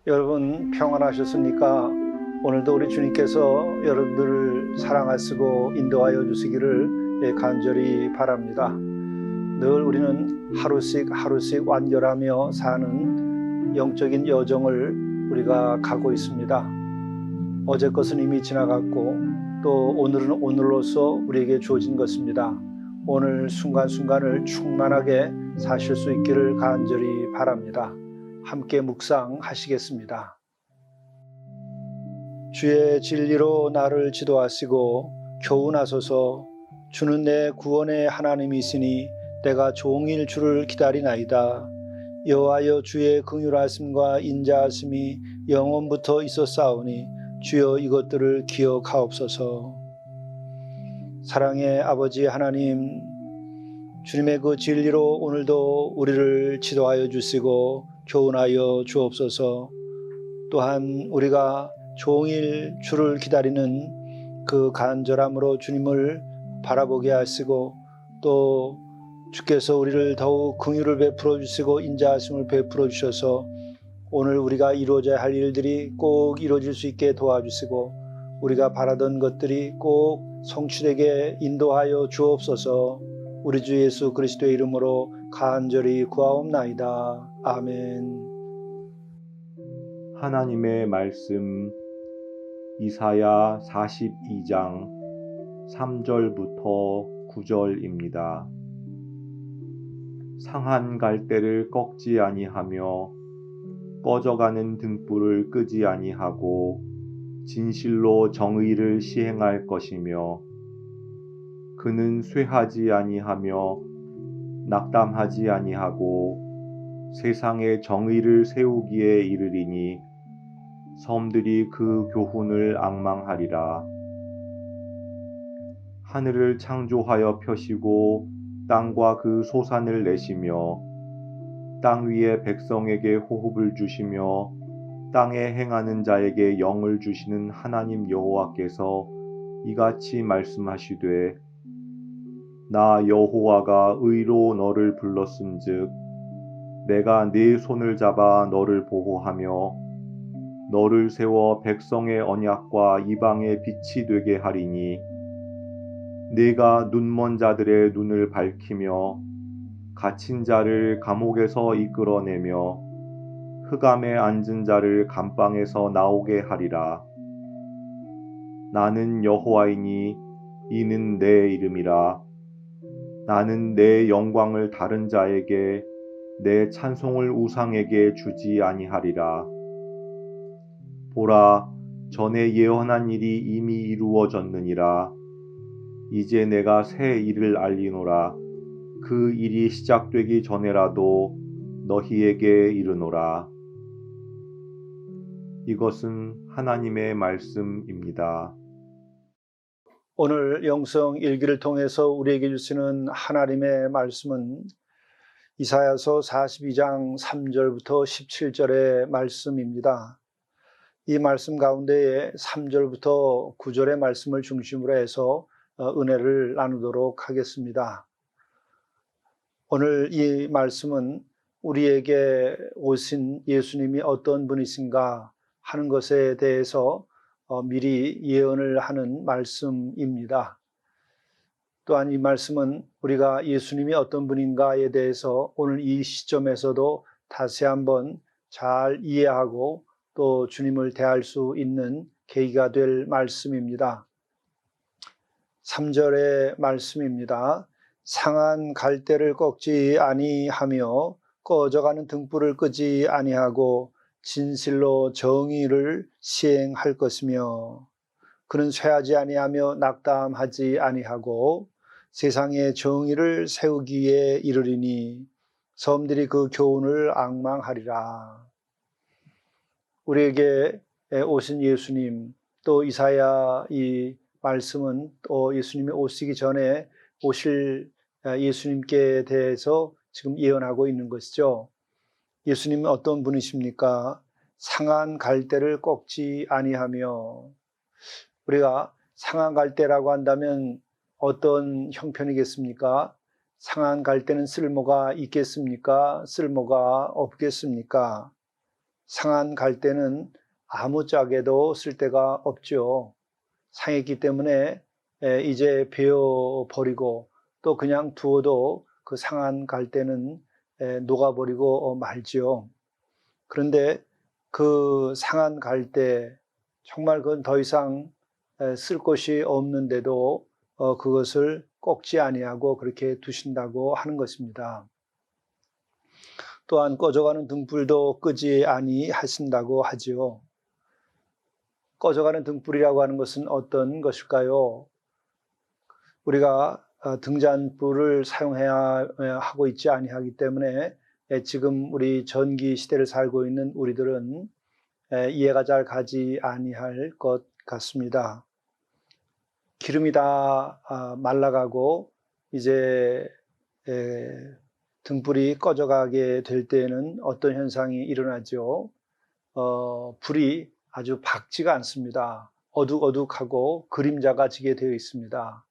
여러분 평안하셨습니까? 오늘도 우리 주님께서 여러분들을 사랑하시고 인도하여 주시기를 간절히 바랍니다. 늘 우리는 하루씩 완결하며 사는 영적인 여정을 우리가 가고 있습니다. 어제 것은 이미 지나갔고 또 오늘은 오늘로서 우리에게 주어진 것입니다. 오늘 순간순간을 충만하게 사실 수 있기를 간절히 바랍니다. 함께 묵상하시겠습니다. 주의 진리로 나를 지도하시고 교훈하소서. 주는 내 구원의 하나님이시니 내가 종일 주를 기다리나이다. 여호와여, 주의 긍휼하심과 인자하심이 영원부터 있었사오니 주여 이것들을 기억하옵소서. 사랑의 아버지 하나님, 주님의 그 진리로 오늘도 우리를 지도하여 주시고 교훈하여 주옵소서. 또한 우리가 종일 주를 기다리는 그 간절함으로 주님을 바라보게 하시고 또 주께서 우리를 더욱 긍휼을 베풀어 주시고 인자하심을 베풀어 주셔서 오늘 우리가 이루어져야 할 일들이 꼭 이루어질 수 있게 도와주시고 우리가 바라던 것들이 꼭 성취되게 인도하여 주옵소서. 우리 주 예수 그리스도의 이름으로 간절히 구하옵나이다. 아멘. 하나님의 말씀 이사야 42장 3절부터 9절입니다. 상한 갈대를 꺾지 아니하며 꺼져가는 등불을 끄지 아니하고 진실로 정의를 시행할 것이며 그는 쇠하지 아니하며 낙담하지 아니하고 세상에 정의를 세우기에 이르리니 섬들이 그 교훈을 앙망하리라. 하늘을 창조하여 펴시고 땅과 그 소산을 내시며 땅 위에 백성에게 호흡을 주시며 땅에 행하는 자에게 영을 주시는 하나님 여호와께서 이같이 말씀하시되 나 여호와가 의로 너를 불렀은즉 내가 네 손을 잡아 너를 보호하며 너를 세워 백성의 언약과 이방의 빛이 되게 하리니 네가 눈먼 자들의 눈을 밝히며 갇힌 자를 감옥에서 이끌어내며 흑암에 앉은 자를 감방에서 나오게 하리라. 나는 여호와이니 이는 내 이름이라. 나는 내 영광을 다른 자에게 내 찬송을 우상에게 주지 아니하리라. 보라, 전에 예언한 일이 이미 이루어졌느니라. 이제 내가 새 일을 알리노라. 그 일이 시작되기 전에라도 너희에게 이르노라. 이것은 하나님의 말씀입니다. 오늘 영성 일기를 통해서 우리에게 주시는 하나님의 말씀은 이사야서 42장 3절부터 17절의 말씀입니다. 이 말씀 가운데에 3절부터 9절의 말씀을 중심으로 해서 은혜를 나누도록 하겠습니다. 오늘 이 말씀은 우리에게 오신 예수님이 어떤 분이신가 하는 것에 대해서 미리 예언을 하는 말씀입니다. 또한 이 말씀은 우리가 예수님이 어떤 분인가에 대해서 오늘 이 시점에서도 다시 한번 잘 이해하고 또 주님을 대할 수 있는 계기가 될 말씀입니다. 3절의 말씀입니다. 상한 갈대를 꺾지 아니하며 꺼져가는 등불을 끄지 아니하고 진실로 정의를 시행할 것이며 그는 쇠하지 아니하며 낙담하지 아니하고 세상에 정의를 세우기에 이르리니 섬들이 그 교훈을 앙망하리라. 우리에게 오신 예수님, 또 이사야 이 말씀은 또 예수님이 오시기 전에 오실 예수님께 대해서 지금 예언하고 있는 것이죠. 예수님은 어떤 분이십니까? 상한 갈대를 꺾지 아니하며. 우리가 상한 갈대라고 한다면 어떤 형편이겠습니까? 상한 갈대는 쓸모가 있겠습니까? 쓸모가 없겠습니까? 상한 갈대는 아무짝에도 쓸데가 없죠. 상했기 때문에 이제 베어버리고 또 그냥 두어도 그 상한 갈대는 녹아버리고 말지요. 그런데 그 상한 갈대, 정말 그건 더 이상 쓸 곳이 없는데도 그것을 꺾지 아니하고 그렇게 두신다고 하는 것입니다. 또한 꺼져가는 등불도 끄지 아니하신다고 하지요. 꺼져가는 등불이라고 하는 것은 어떤 것일까요? 우리가 등잔불을 사용해야 하고 있지 아니하기 때문에 지금 우리 전기 시대를 살고 있는 우리들은 이해가 잘 가지 아니할 것 같습니다. 기름이 다 말라가고 이제 등불이 꺼져가게 될 때에는 어떤 현상이 일어나죠? 불이 아주 밝지가 않습니다. 어둑어둑하고 그림자가 지게 되어 있습니다.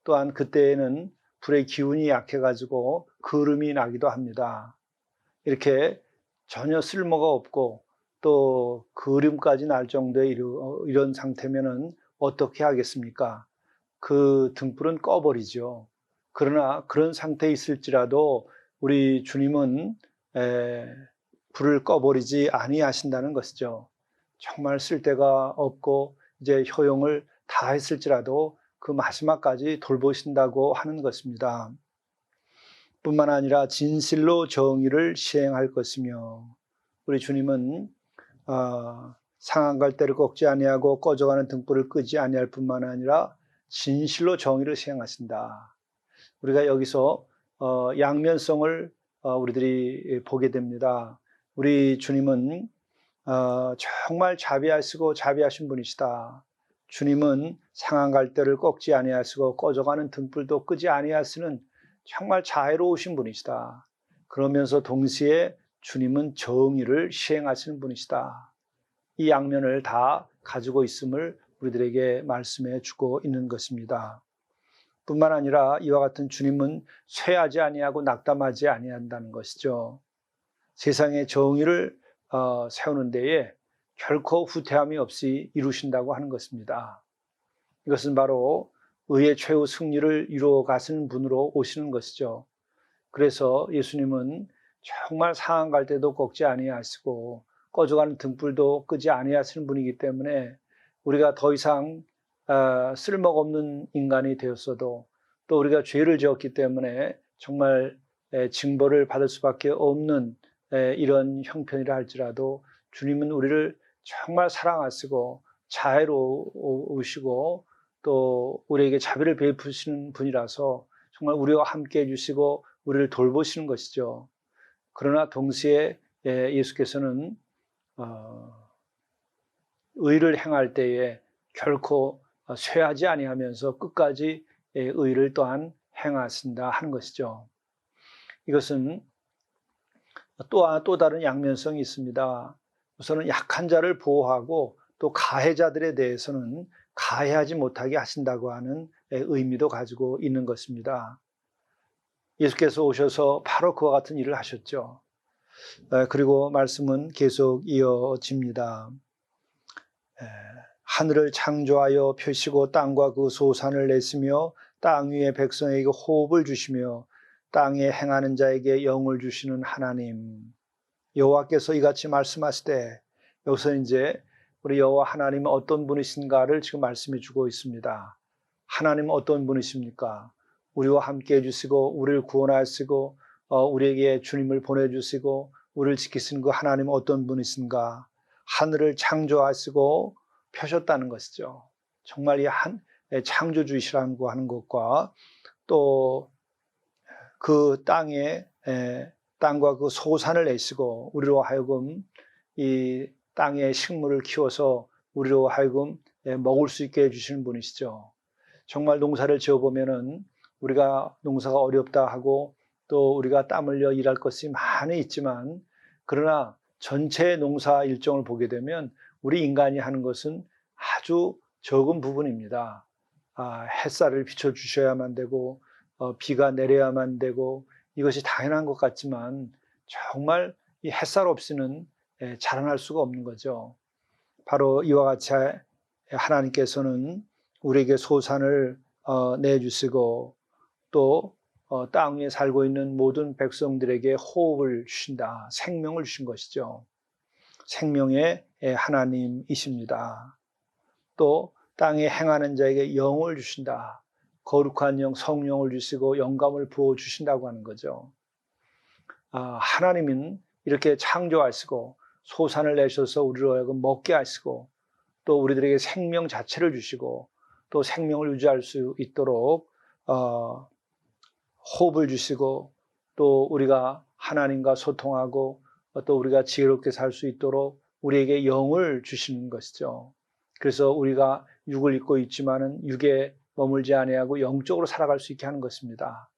또한 그때에는 불의 기운이 약해가지고 그름이 나기도 합니다. 이렇게 전혀 쓸모가 없고 또 그림까지 날 정도의 이런 상태면은 어떻게 하겠습니까? 그 등불은 꺼버리죠. 그러나 그런 상태에 있을지라도 우리 주님은 불을 꺼버리지 아니하신다는 것이죠. 정말 쓸데가 없고 이제 효용을 다했을지라도 그 마지막까지 돌보신다고 하는 것입니다. 뿐만 아니라 진실로 정의를 시행할 것이며, 우리 주님은 상한 갈대를 꺾지 아니하고 꺼져가는 등불을 끄지 아니할 뿐만 아니라 진실로 정의를 시행하신다. 우리가 여기서 양면성을 우리들이 보게 됩니다. 우리 주님은 정말 자비하시고 자비하신 분이시다. 주님은 상한 갈대를 꺾지 아니하시고 꺼져가는 등불도 끄지 아니하시는 정말 자애로우신 분이시다. 그러면서 동시에 주님은 정의를 시행하시는 분이시다. 이 양면을 다 가지고 있음을 우리들에게 말씀해 주고 있는 것입니다. 뿐만 아니라 이와 같은 주님은 쇠하지 아니하고 낙담하지 아니한다는 것이죠. 세상의 정의를 세우는 데에 결코 후퇴함이 없이 이루신다고 하는 것입니다. 이것은 바로 의의 최후 승리를 이루어 가시는 분으로 오시는 것이죠. 그래서 예수님은 정말 상한 갈대도 꺾지 아니하시고 꺼져가는 등불도 끄지 아니하시는 분이기 때문에 우리가 더 이상 쓸모가 없는 인간이 되었어도 또 우리가 죄를 지었기 때문에 정말 징벌을 받을 수밖에 없는 이런 형편이라 할지라도 주님은 우리를 정말 사랑하시고 자애로우시고 또 우리에게 자비를 베푸시는 분이라서 정말 우리와 함께 해주시고 우리를 돌보시는 것이죠. 그러나 동시에 예수께서는 의를 행할 때에 결코 쇠하지 아니하면서 끝까지 의를 또한 행하신다 하는 것이죠. 이것은 또 다른 양면성이 있습니다. 우선은 약한 자를 보호하고 또 가해자들에 대해서는 가해하지 못하게 하신다고 하는 의미도 가지고 있는 것입니다. 예수께서 오셔서 바로 그와 같은 일을 하셨죠. 그리고 말씀은 계속 이어집니다. 하늘을 창조하여 펴시고 땅과 그 소산을 내시며 땅 위의 백성에게 호흡을 주시며 땅에 행하는 자에게 영을 주시는 하나님, 여호와께서 이같이 말씀하시되, 여기서 이제 우리 여호와 하나님은 어떤 분이신가를 지금 말씀해 주고 있습니다. 하나님은 어떤 분이십니까? 우리와 함께 해주시고 우리를 구원하시고 우리에게 주님을 보내주시고 우리를 지키시는 그 하나님은 어떤 분이신가? 하늘을 창조하시고 펴셨다는 것이죠. 정말 이 창조주이시라고 하는 것과 또 그 땅과 그 소산을 내시고 우리로 하여금 이 땅의 식물을 키워서 우리로 하여금 먹을 수 있게 해주시는 분이시죠. 정말 농사를 지어보면은 우리가 농사가 어렵다 하고 또 우리가 땀 흘려 일할 것이 많이 있지만, 그러나 전체 농사 일정을 보게 되면 우리 인간이 하는 것은 아주 적은 부분입니다. 햇살을 비춰주셔야만 되고 비가 내려야만 되고, 이것이 당연한 것 같지만 정말 이 햇살 없이는 자라날 수가 없는 거죠. 바로 이와 같이 하나님께서는 우리에게 소산을 내주시고 또 땅 위에 살고 있는 모든 백성들에게 호흡을 주신다, 생명을 주신 것이죠. 생명의 하나님이십니다. 또 땅에 행하는 자에게 영을 주신다, 거룩한 영, 성령을 주시고 영감을 부어주신다고 하는 거죠. 하나님은 이렇게 창조하시고 소산을 내셔서 우리로 하여금 먹게 하시고 또 우리들에게 생명 자체를 주시고 또 생명을 유지할 수 있도록 호흡을 주시고 또 우리가 하나님과 소통하고 또 우리가 지혜롭게 살 수 있도록 우리에게 영을 주시는 것이죠. 그래서 우리가 육을 입고 있지만은 육에 머물지 아니하고 영적으로 살아갈 수 있게 하는 것입니다.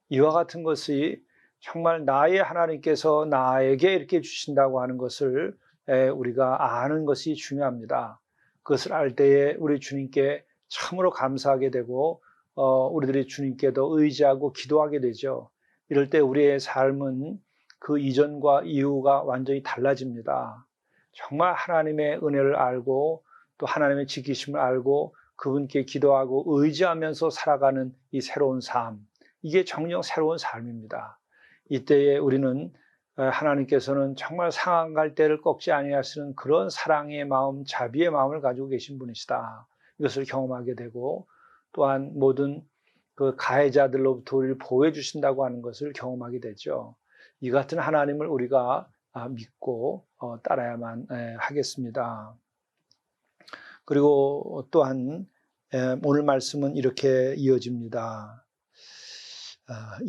이와 같은 것이 정말 나의 하나님께서 나에게 이렇게 주신다고 하는 것을 우리가 아는 것이 중요합니다. 그것을 알 때에 우리 주님께 참으로 감사하게 되고 우리들이 주님께 더 의지하고 기도하게 되죠. 이럴 때 우리의 삶은 그 이전과 이후가 완전히 달라집니다. 정말 하나님의 은혜를 알고 또 하나님의 지키심을 알고 그분께 기도하고 의지하면서 살아가는 이 새로운 삶, 이게 정녕 새로운 삶입니다. 이때에 우리는 하나님께서는 정말 상한 갈대를 꺾지 아니하시는 그런 사랑의 마음, 자비의 마음을 가지고 계신 분이시다, 이것을 경험하게 되고 또한 모든 그 가해자들로부터 우리를 보호해 주신다고 하는 것을 경험하게 되죠. 이 같은 하나님을 우리가 믿고 따라야만 하겠습니다. 그리고 또한 오늘 말씀은 이렇게 이어집니다.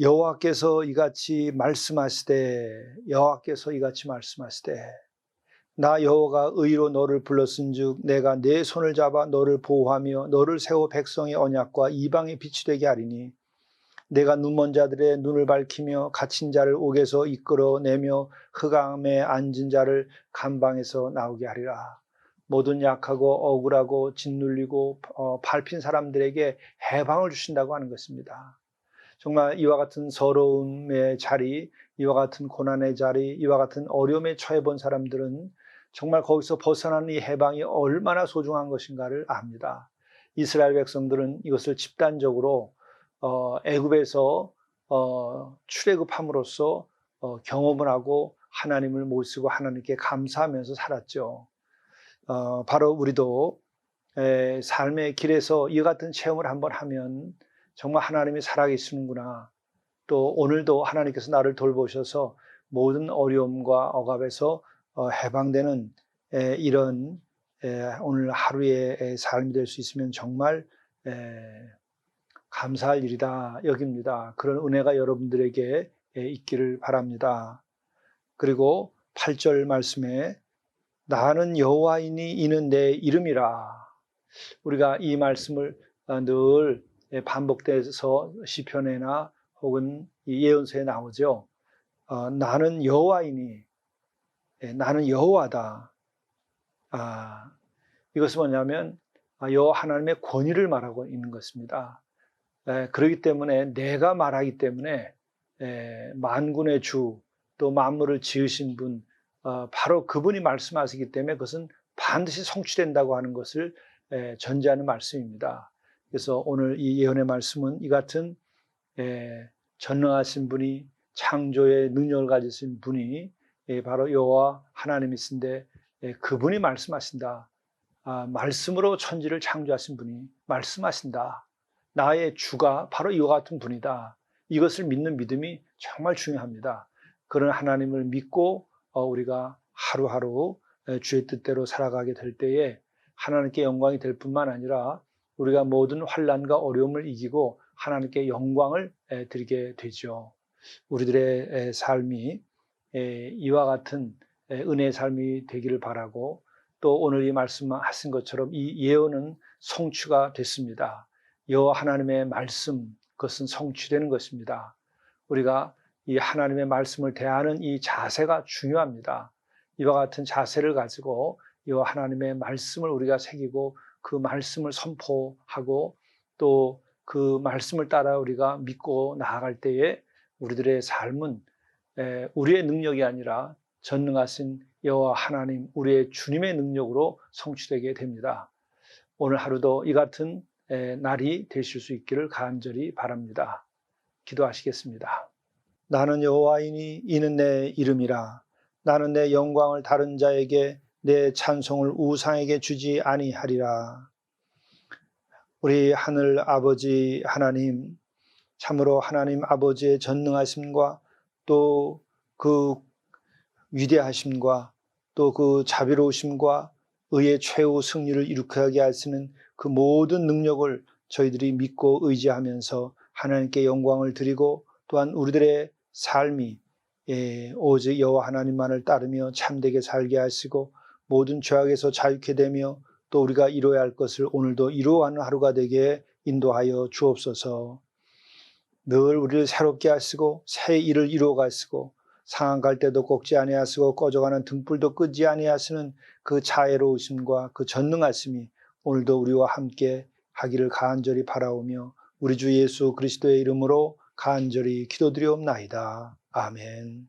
여호와께서 이같이 말씀하시되 나 여호와가 의로 너를 불렀은즉 내가 내 손을 잡아 너를 보호하며 너를 세워 백성의 언약과 이방의 빛이 되게 하리니 내가 눈먼 자들의 눈을 밝히며 갇힌 자를 옥에서 이끌어내며 흑암에 앉은 자를 감방에서 나오게 하리라. 모든 약하고 억울하고 짓눌리고 밟힌 사람들에게 해방을 주신다고 하는 것입니다. 정말 이와 같은 서러움의 자리, 이와 같은 고난의 자리, 이와 같은 어려움에 처해 본 사람들은 정말 거기서 벗어나는 이 해방이 얼마나 소중한 것인가를 압니다. 이스라엘 백성들은 이것을 집단적으로 애굽에서 출애굽함으로써 경험을 하고 하나님을 모시고 하나님께 감사하면서 살았죠. 바로 우리도 삶의 길에서 이 같은 체험을 한번 하면 정말 하나님이 살아계시는구나, 또 오늘도 하나님께서 나를 돌보셔서 모든 어려움과 억압에서 해방되는 이런 오늘 하루의 삶이 될 수 있으면 정말 감사할 일이다 여깁니다. 그런 은혜가 여러분들에게 있기를 바랍니다. 그리고 8절 말씀에 나는 여호와이니 이는 내 이름이라. 우리가 이 말씀을 늘 반복돼서 시편에나 혹은 예언서에 나오죠. 나는 여호와이니, 나는 여호와다. 이것은 뭐냐면 여호와 하나님의 권위를 말하고 있는 것입니다. 그렇기 때문에 내가 말하기 때문에 만군의 주, 또 만물을 지으신 분, 바로 그분이 말씀하시기 때문에 그것은 반드시 성취된다고 하는 것을 전제하는 말씀입니다. 그래서 오늘 이 예언의 말씀은 이 같은 전능하신 분이, 창조의 능력을 가지신 분이 바로 여호와 하나님이신데 그분이 말씀하신다. 말씀으로 천지를 창조하신 분이 말씀하신다. 나의 주가 바로 이와 같은 분이다. 이것을 믿는 믿음이 정말 중요합니다. 그런 하나님을 믿고 우리가 하루하루 주의 뜻대로 살아가게 될 때에 하나님께 영광이 될 뿐만 아니라 우리가 모든 환난과 어려움을 이기고 하나님께 영광을 드리게 되죠. 우리들의 삶이 이와 같은 은혜의 삶이 되기를 바라고, 또 오늘 이 말씀하신 것처럼 이 예언은 성취가 됐습니다. 여호와 하나님의 말씀, 그것은 성취되는 것입니다. 우리가 이 하나님의 말씀을 대하는 이 자세가 중요합니다. 이와 같은 자세를 가지고 여호와 하나님의 말씀을 우리가 새기고 그 말씀을 선포하고 또 그 말씀을 따라 우리가 믿고 나아갈 때에 우리들의 삶은 우리의 능력이 아니라 전능하신 여호와 하나님, 우리의 주님의 능력으로 성취되게 됩니다. 오늘 하루도 이 같은 날이 되실 수 있기를 간절히 바랍니다. 기도하시겠습니다. 나는 여호와이니 이는 내 이름이라. 나는 내 영광을 다른 자에게, 내 찬송을 우상에게 주지 아니하리라. 우리 하늘 아버지 하나님, 참으로 하나님 아버지의 전능하심과 또 그 위대하심과 또 그 자비로우심과 의의 최후 승리를 이룩하게 하시는 그 모든 능력을 저희들이 믿고 의지하면서 하나님께 영광을 드리고, 또한 우리들의 삶이 오직 여호와 하나님만을 따르며 참되게 살게 하시고 모든 죄악에서 자유케 되며 또 우리가 이루어야 할 것을 오늘도 이루어가는 하루가 되게 인도하여 주옵소서. 늘 우리를 새롭게 하시고 새 일을 이루어 가시고 상한 갈 때도 꺾지 아니하시고 꺼져가는 등불도 끄지 아니하시는 그 자애로우심과 그 전능하심이 오늘도 우리와 함께 하기를 간절히 바라오며 우리 주 예수 그리스도의 이름으로 간절히 기도드리옵나이다. 아멘.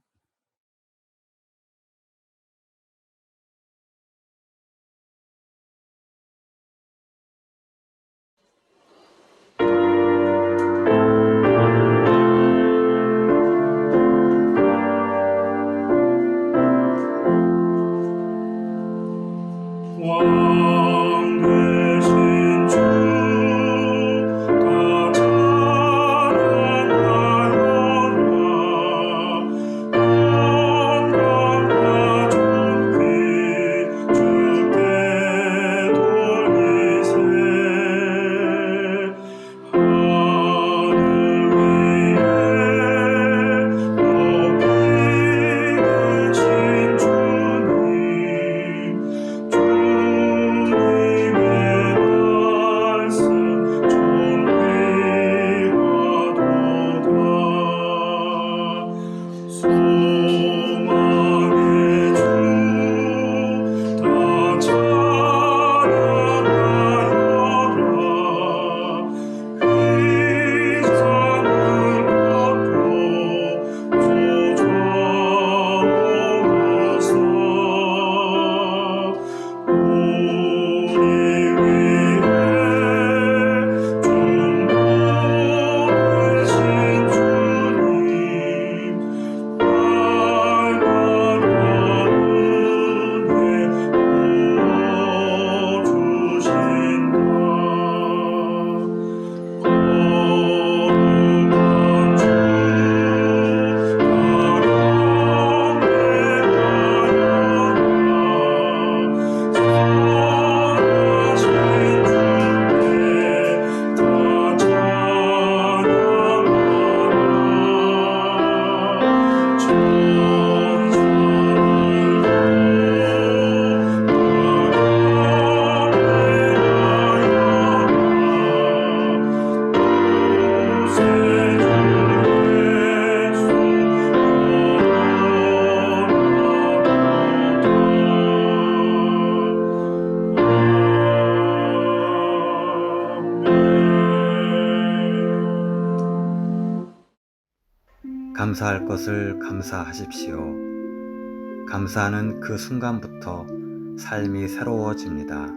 왕 되신 주 다 찬양하여라. 영광과 존귀 주께 돌리세. 하늘 위에 높이 계신 주님, 주님의 말씀 존귀하도다. 소망의 주 다 찬양하여라. 휘장을 벗고 조정하사 우리 위해 중보되신 주님, 날마다 은혜 부어주신다. 거룩한 주 감사할 것을 감사하십시오. 감사하는 그 순간부터 삶이 새로워집니다.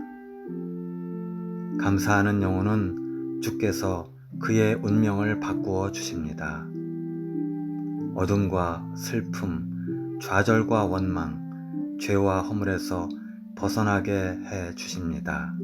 감사하는 영혼은 주께서 그의 운명을 바꾸어 주십니다. 어둠과 슬픔, 좌절과 원망, 죄와 허물에서 벗어나게 해 주십니다.